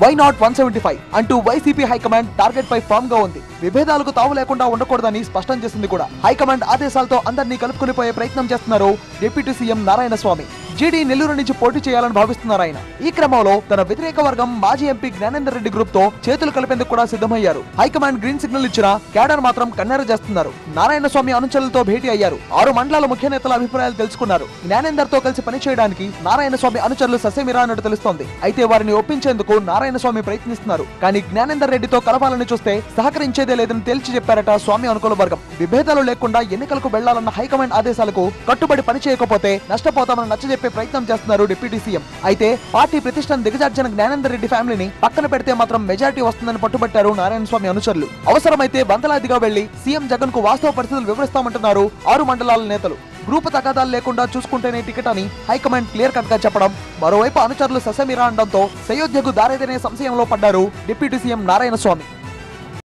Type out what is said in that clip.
Why not 175 అంటూ YCP high command target పై form గా ఉంది. విభేదాలకు తావు లేకుండా ఉండకూడదని స్పష్టం చేసింది కూడా. హైకమాండ్ ఆదేశాలతో అందరినీ కలుపుకునిపోయే ప్రయత్నం చేస్తున్నారు డిప్యూటీ సీఎం నారాయణ స్వామి. జీడీ నెల్లూరు నుంచి పోటీ చేయాలని భావిస్తున్నారు ఆయన. ఈ క్రమంలో తన వ్యతిరేక వర్గం మాజీ ఎంపీ జ్ఞానేందర్ రెడ్డి గ్రూప్ తో చేతులు కలిపేందుకు కూడా సిద్ధమయ్యారు. హైకమాండ్ గ్రీన్ సిగ్నల్ ఇచ్చిన క్యాడర్ మాత్రం కన్నెర చేస్తున్నారు. నారాయణ స్వామి అనుచరులతో భేటీ అయ్యారు. 6 మండలాల ముఖ్య నేతల అభిప్రాయాలు తెలుసుకున్నారు. జ్ఞానేందర్ తో కలిసి పనిచేయడానికి నారాయణ స్వామి అనుచరులు ససేమిరా అన్నట్టు తెలుస్తోంది. అయితే వారిని ఒప్పించేందుకు నారాయణ స్వామి ప్రయత్నిస్తున్నారు. కానీ జ్ఞానేందర్ రెడ్డితో కలపాలని చూస్తే సహకరించేదే లేదని తేల్చి చెప్పారట స్వామి అనుకూల వర్గం. విభేదాలు లేకుండా ఎన్నికలకు వెళ్లాలన్న హైకమాండ్ ఆదేశాలకు కట్టుబడి పనిచేయకపోతే నష్టపోతామని నచ్చజెప్పే ప్రయత్నం చేస్తున్నారు డిప్యూటీ సీఎం. అయితే పార్టీ ప్రతిష్టను దిగజార్చిన జ్ఞానేందర్ రెడ్డి ఫ్యామిలీని పక్కన పెడితే మాత్రం మెజారిటీ వస్తుందని పట్టుబట్టారు నారాయణ స్వామి అనుచరులు. అవసరమైతే బందలాదిగా వెళ్లి సీఎం జగన్ కు వాస్తవ పరిస్థితులు వివరిస్తామంటున్నారు 6 మండలాల నేతలు. గ్రూపు తగాదాలు లేకుండా చూసుకుంటేనే టికెట్ అని హైకమాండ్ క్లియర్ కట్ గా చెప్పడం, మరోవైపు అనుచరులు ససమిరా అనడంతో సయోధ్యకు దారేదనే సంశయంలో పడ్డారు డిప్యూటీ సీఎం నారాయణ స్వామి.